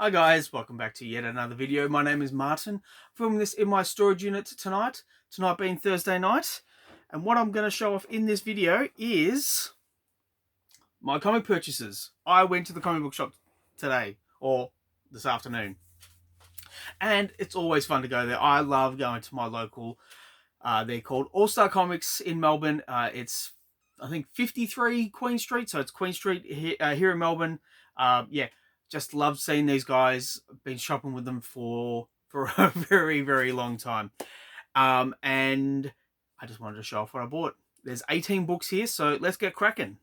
Hi guys, welcome back to yet another video. My name is Martin. I'm filming this in my storage unit tonight being Thursday night. And what I'm going to show off in this video is my comic purchases. I went to the comic book shop today, or this afternoon. And it's always fun to go there. I love going to my local, they're called All-Star Comics in Melbourne. It's, I think, 53 Queen Street, so it's Queen Street here in Melbourne. Yeah, just love seeing these guys. Been shopping with them for a very, very long time. And I just wanted to show off what I bought. There's 18 books here, so let's get cracking.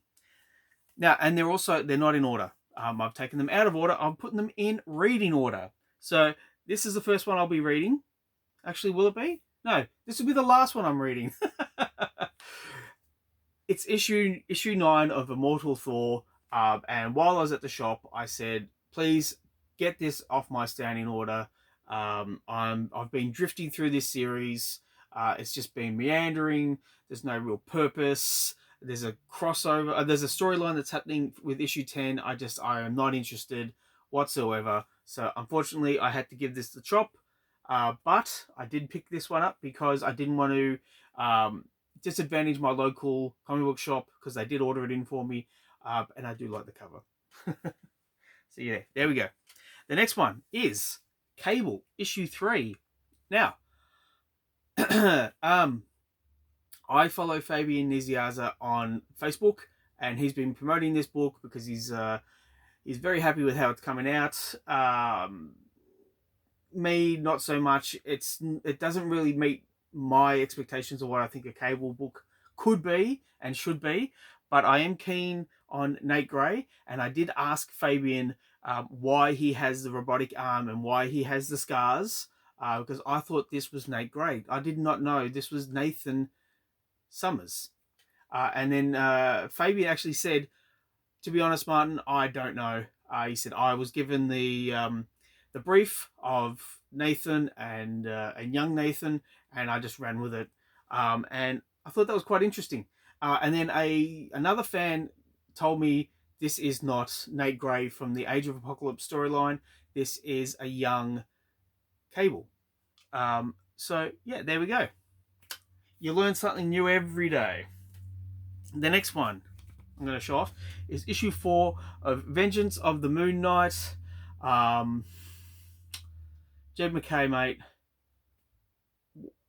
Now, and they're not in order. I've taken them out of order. I'm putting them in reading order. So this is the first one I'll be reading. Actually, will it be? No, this will be the last one I'm reading. It's issue 9 of Immortal Thor. And while I was at the shop, I said, please get this off my standing order. I've been drifting through this series. It's just been meandering. There's no real purpose. There's a crossover. There's a storyline that's happening with issue 10. I am not interested whatsoever. So unfortunately, I had to give this the chop. But I did pick this one up because I didn't want to disadvantage my local comic book shop because they did order it in for me. And I do like the cover. So yeah, there we go. The next one is Cable, issue 3. Now, I follow Fabian Niziaza on Facebook, and he's been promoting this book because he's very happy with how it's coming out. Me, not so much. It doesn't really meet my expectations of what I think a Cable book could be and should be, but I am keen on Nate Gray, and I did ask Fabian why he has the robotic arm and why he has the scars, because I thought this was Nate Gray. I did not know this was Nathan Summers. And then Fabian actually said, to be honest, Martin, I don't know. He said, I was given the brief of Nathan and young Nathan, and I just ran with it. And I thought that was quite interesting. And then another fan told me this is not Nate Gray from the Age of Apocalypse storyline. This is a young Cable. So yeah, there we go. You learn something new every day. The next one I'm going to show off is issue 4 of Vengeance of the Moon Knight. Jed McKay, mate,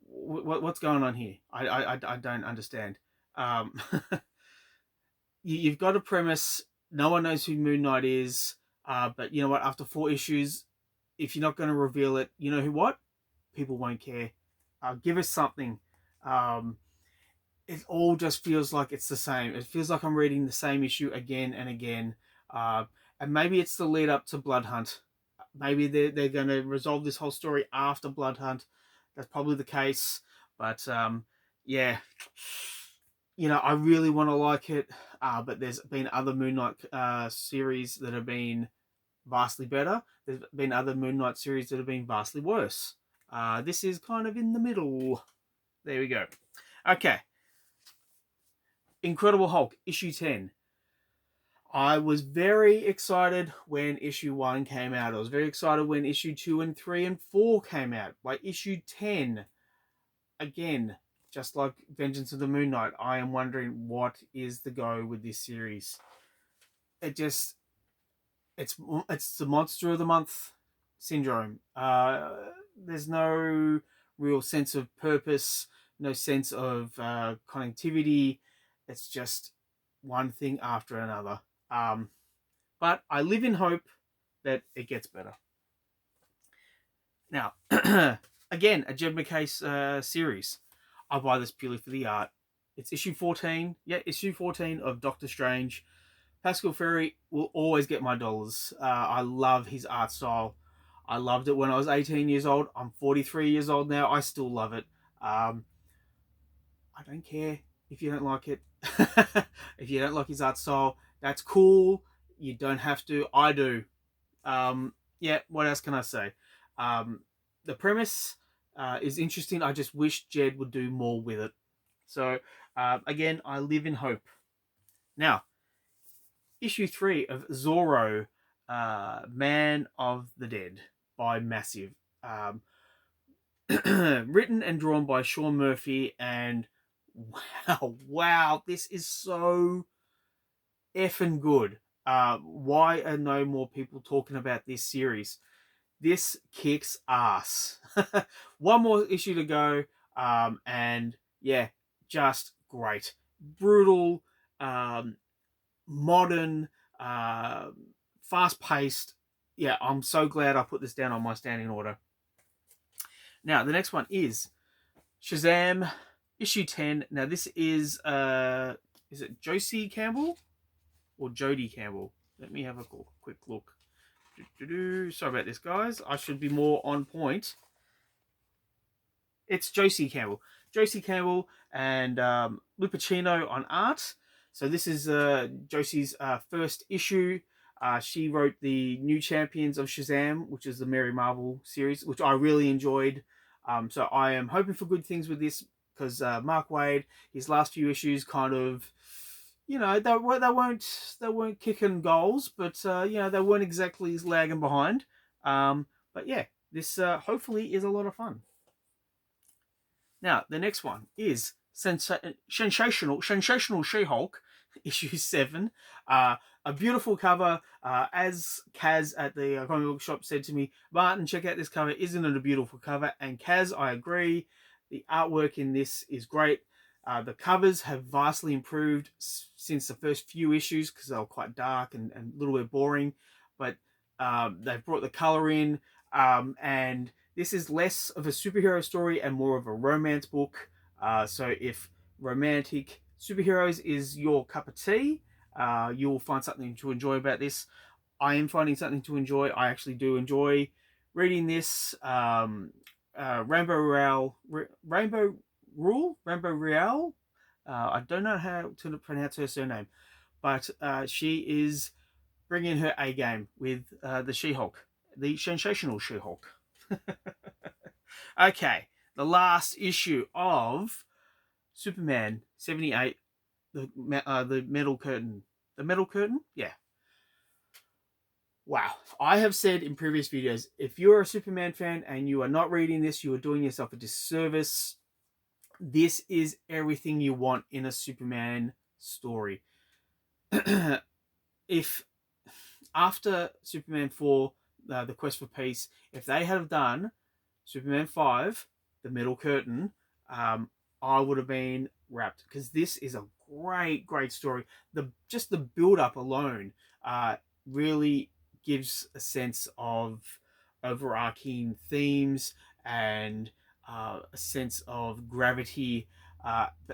what's going on here? I don't understand. You've got a premise. No one knows who Moon Knight is. But you know what? After 4 issues, if you're not going to reveal it, you know what? People won't care. Give us something. It all just feels like it's the same. It feels like I'm reading the same issue again and again. And maybe it's the lead up to Blood Hunt. Maybe they're going to resolve this whole story after Blood Hunt. That's probably the case. But yeah, you know, I really want to like it. But there's been other Moon Knight series that have been vastly better. There's been other Moon Knight series that have been vastly worse. This is kind of in the middle. There we go. Okay. Incredible Hulk, issue 10. I was very excited when issue 1 came out. I was very excited when issue 2 and 3 and 4 came out. By issue 10, again, just like Vengeance of the Moon Knight, I am wondering what is the go with this series. It's the Monster of the Month syndrome. There's no real sense of purpose, no sense of connectivity. It's just one thing after another. But I live in hope that it gets better. Now, again, a Jed McKay series. I buy this purely for the art. It's issue 14. Yeah, issue 14 of Doctor Strange. Pascal Ferry will always get my dollars. I love his art style. I loved it when I was 18 years old. I'm 43 years old now. I still love it. I don't care if you don't like it. If you don't like his art style, that's cool. You don't have to. I do. Yeah, what else can I say? The premise is interesting. I just wish Jed would do more with it. So, again, I live in hope. Now, issue 3 of Zorro. Man of the Dead by Massive. Written and drawn by Sean Murphy, and wow, this is so effing good. Why are no more people talking about this series? This kicks ass. One more issue to go, and yeah, just great. Brutal, modern, uh, fast paced. Yeah, I'm so glad I put this down on my standing order. Now, the next one is Shazam issue 10. Now, this is it Josie Campbell or Jodie Campbell? Let me have a quick look. Sorry about this, guys. I should be more on point. It's Josie Campbell. Josie Campbell and Lupacino on art. So this is Josie's first issue. She wrote the New Champions of Shazam, which is the Mary Marvel series, which I really enjoyed. So I am hoping for good things with this, because Mark Waid, his last few issues kind of, they weren't kicking goals, but they weren't exactly lagging behind. But yeah, this hopefully is a lot of fun. Now, the next one is Sensational She-Hulk, issue 7. A beautiful cover. As Kaz at the comic book shop said to me, Martin, check out this cover. Isn't it a beautiful cover? And Kaz, I agree. The artwork in this is great. The covers have vastly improved since the first few issues, because they were quite dark and a little bit boring. But they've brought the color in, and this is less of a superhero story and more of a romance book. So if romantic superheroes is your cup of tea, you will find something to enjoy about this. I am finding something to enjoy. I actually do enjoy reading this. Rainbow Real. I don't know how to pronounce her surname, but she is bringing her A game with the She-Hulk, the sensational She-Hulk. Okay, the last issue of Superman 78, the Metal Curtain. The Metal Curtain? Yeah. Wow. I have said in previous videos, if you're a Superman fan and you are not reading this, you are doing yourself a disservice. This is everything you want in a Superman story. If after Superman 4, The Quest for Peace, if they had have done Superman 5, The Metal Curtain, I would have been wrapped, because this is a great story. Just the build up alone really gives a sense of overarching themes and a sense of gravity,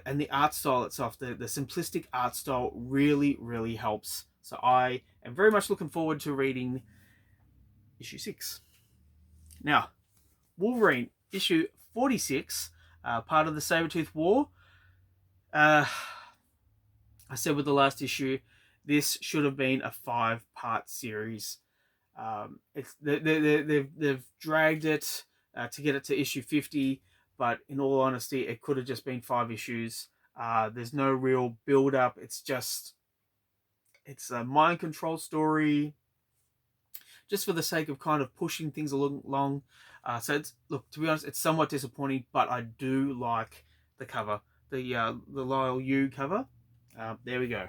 and the art style itself, the simplistic art style really helps. So I am very much looking forward to reading issue 6. Now, Wolverine issue 46, part of the Sabretooth War. I said with the last issue, this should have been a 5-part series. They've dragged it to get it to issue 50, but in all honesty, it could have just been 5 issues. There's no real build up. It's a mind control story, just for the sake of kind of pushing things along. So look, to be honest, it's somewhat disappointing, but I do like the cover, the Lyle Yu cover. There we go.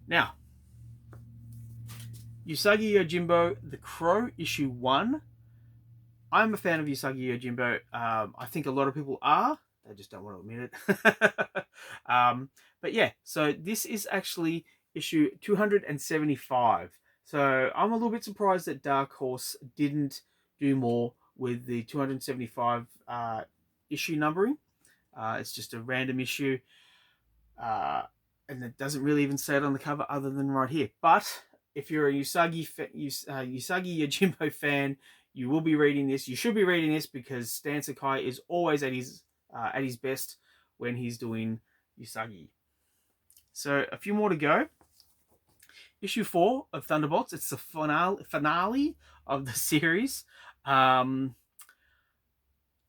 Now, Usagi Yojimbo, The Crow, issue 1. I'm a fan of Usagi Yojimbo. I think a lot of people are. They just don't want to admit it. But yeah, so this is actually issue 275. So I'm a little bit surprised that Dark Horse didn't do more with the 275 issue numbering. It's just a random issue. And it doesn't really even say it on the cover other than right here. But if you're a Usagi Yojimbo fan, you will be reading this. You should be reading this, because Stan Sakai is always at his best when he's doing Usagi. So a few more to go. Issue 4 of Thunderbolts. It's the finale of the series. I've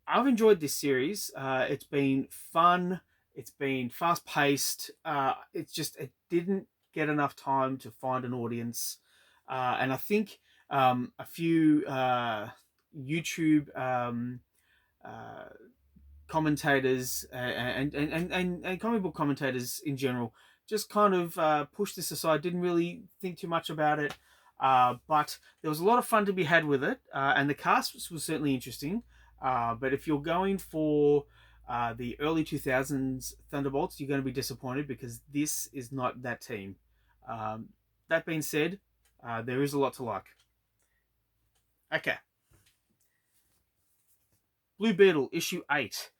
enjoyed this series. It's been fun. It's been fast-paced. It didn't get enough time to find an audience. And I think a few YouTube uh, commentators and comic book commentators in general just kind of pushed this aside, didn't really think too much about it. But there was a lot of fun to be had with it, and the cast was certainly interesting. But if you're going for the early 2000s Thunderbolts, you're going to be disappointed because this is not that team. Um, that being said, there is a lot to like. Okay, Blue Beetle issue 8.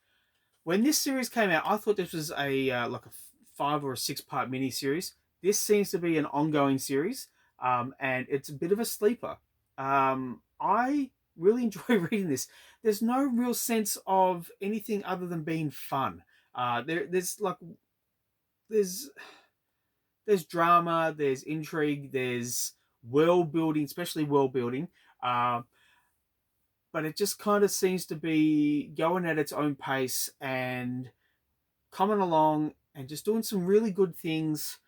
When this series came out, I thought this was a like a 5 or 6 part mini series. This seems to be an ongoing series, and it's a bit of a sleeper. I really enjoy reading this. There's no real sense of anything other than being fun. There's there's drama, there's intrigue, there's world building, especially world building. Uh, but it just kind of seems to be going at its own pace and coming along and just doing some really good things,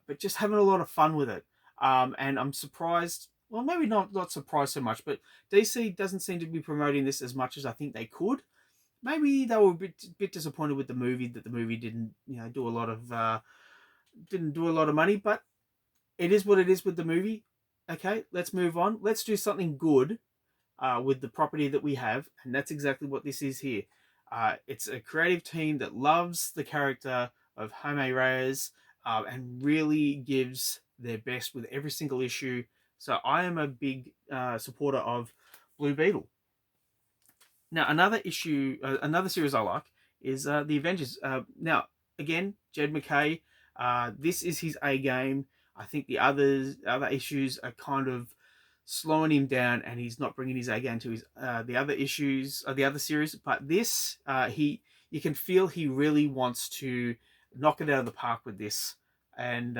but just having a lot of fun with it. And I'm surprised, well, maybe not surprised so much, but DC doesn't seem to be promoting this as much as I think they could. Maybe they were a bit disappointed with the movie, that the movie didn't do a lot of money, but it is what it is with the movie. Okay, let's move on. Let's do something good with the property that we have, and that's exactly what this is here. It's a creative team that loves the character of Jaime Reyes and really gives their best with every single issue. So I am a big supporter of Blue Beetle. Now, another series I like is the Avengers. Now, again, Jed MacKay. This is his A game. I think the other issues are kind of slowing him down, and he's not bringing his A game to his the other issues or the other series. But this, you can feel he really wants to knock it out of the park with this. And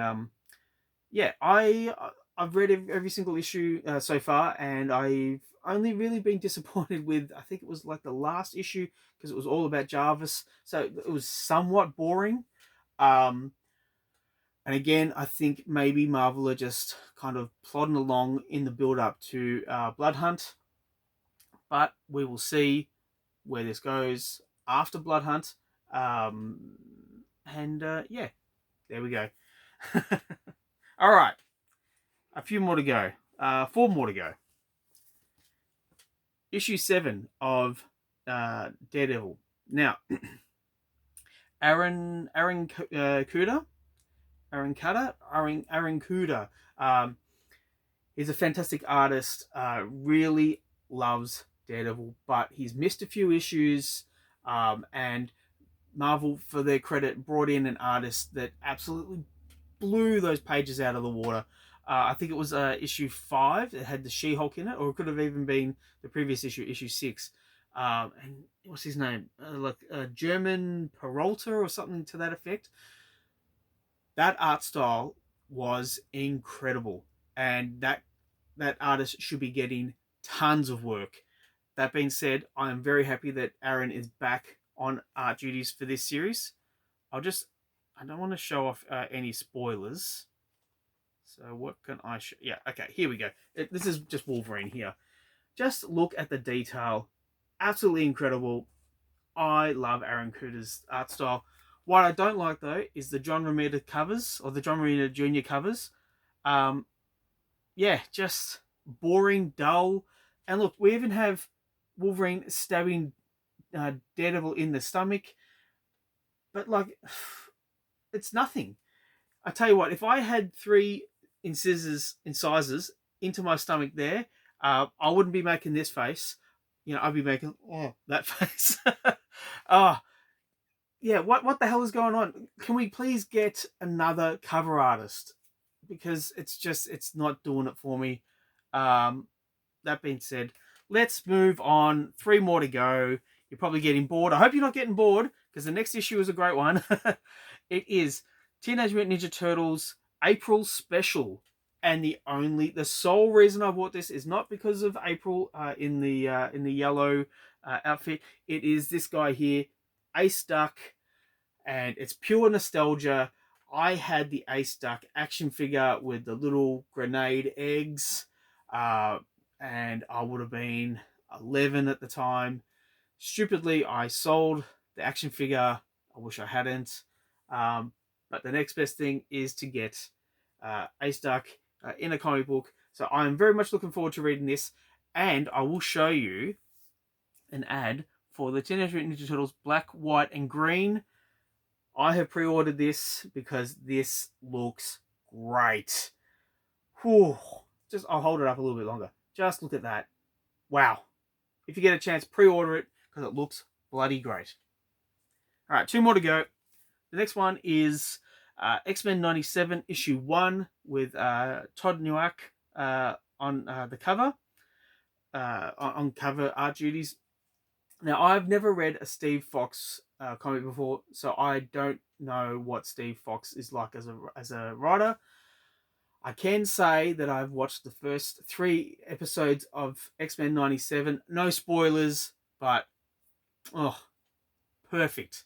yeah, I've read every single issue so far, and I've only really been disappointed with, I think it was like the last issue, because it was all about Jarvis, so it was somewhat boring. Um, and again, I think maybe Marvel are just kind of plodding along in the build up to Blood Hunt, but we will see where this goes after Blood Hunt. Um, and yeah, there we go. All right, a few more to go. 4 more to go. Issue 7 of Daredevil. Now, Aaron Kuda, Aaron Kuda. He's a fantastic artist. Really loves Daredevil, but he's missed a few issues. And Marvel, for their credit, brought in an artist that absolutely blew those pages out of the water. I think it was issue 5 that had the She-Hulk in it, or it could have even been the previous issue, issue 6. And what's his name? German Peralta or something to that effect. That art style was incredible, and that artist should be getting tons of work. That being said, I am very happy that Aaron is back on art duties for this series. I don't want to show off any spoilers. So what can I show? Yeah, okay, here we go. This is just Wolverine here. Just look at the detail. Absolutely incredible. I love Aaron Kuda's art style. What I don't like, though, is the John Romita covers, or the John Romita Jr. covers. Um, yeah, just boring, dull. And look, we even have Wolverine stabbing Daredevil in the stomach. But, like, it's nothing. I tell you what, if I had 3 incisors into my stomach there, I wouldn't be making this face. I'd be making that face. Oh, yeah. What the hell is going on? Can we please get another cover artist? Because it's not doing it for me. That being said, let's move on. 3 more to go. You're probably getting bored. I hope you're not getting bored, because the next issue is a great one. It is Teenage Mutant Ninja Turtles April Special. And the sole reason I bought this is not because of April in the yellow outfit. It is this guy here, Ace Duck, and it's pure nostalgia. I had the Ace Duck action figure with the little grenade eggs, and I would have been 11 at the time. Stupidly, I sold the action figure. I wish I hadn't. But the next best thing is to get Ace Duck in a comic book. So I'm very much looking forward to reading this. And I will show you an ad for the Teenage Mutant Ninja Turtles Black, White, and Green. I have pre-ordered this because this looks great. Whew. Just, I'll hold it up a little bit longer. Just look at that. Wow. If you get a chance, pre-order it because it looks bloody great. All right, 2 more to go. The next one is X-Men 97 issue 1 with Todd Newak on the cover, on cover art duties. Now, I've never read a Steve Fox comic before, so I don't know what Steve Fox is like as a writer. I can say that I've watched the first 3 episodes of X-Men 97. No spoilers, but oh, perfect.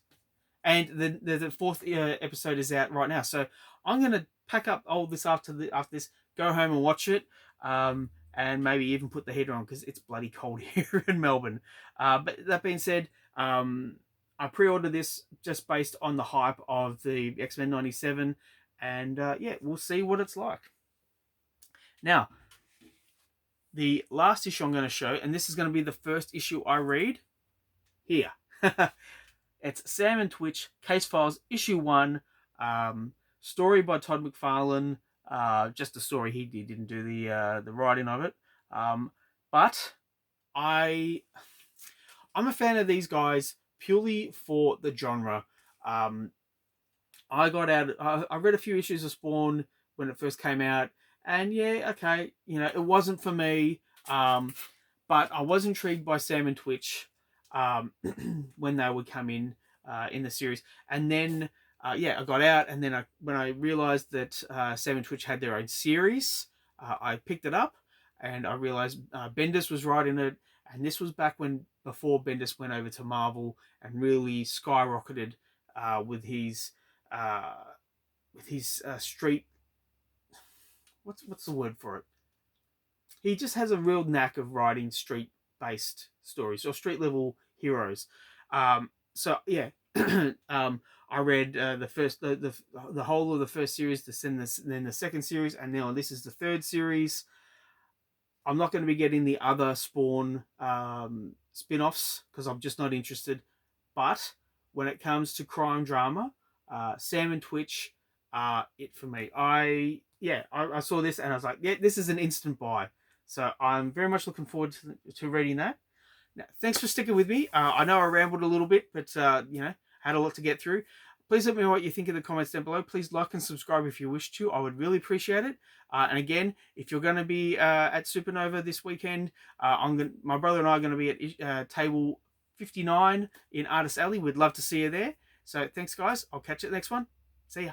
And the 4th episode is out right now, so I'm gonna pack up all this after this, go home and watch it, and maybe even put the heater on because it's bloody cold here in Melbourne. But that being said, I pre-ordered this just based on the hype of the X-Men 97, and yeah, we'll see what it's like. Now, the last issue I'm going to show, and this is going to be the first issue I read here. It's Sam and Twitch Case Files issue 1, story by Todd McFarlane. Just a story he did, didn't do the writing of it. But I'm a fan of these guys purely for the genre. I read a few issues of Spawn when it first came out, and yeah, okay, you know, it wasn't for me. But I was intrigued by Sam and Twitch when they would come in the series, and then yeah, I got out, and then when I realized that Sam and Twitch had their own series, I picked it up, and I realized Bendis was writing it, and this was back before Bendis went over to Marvel and really skyrocketed with his street. What's the word for it? He just has a real knack of writing street-based stories or street-level heroes. So yeah, I read the whole of the first series, then the second series, and now this is the 3rd series. I'm not going to be getting the other Spawn spin-offs because I'm just not interested. But when it comes to crime drama, Sam and Twitch are it for me. I saw this and I was like, yeah, this is an instant buy. So I'm very much looking forward to reading that. Now, thanks for sticking with me. I know I rambled a little bit, but you know, had a lot to get through. Please let me know what you think in the comments down below. Please like and subscribe if you wish to. I would really appreciate it. And again, if you're going to be at Supernova this weekend, my brother and I are going to be at table 59 in Artist Alley. We'd love to see you there. So thanks, guys. I'll catch you at the next one. See ya.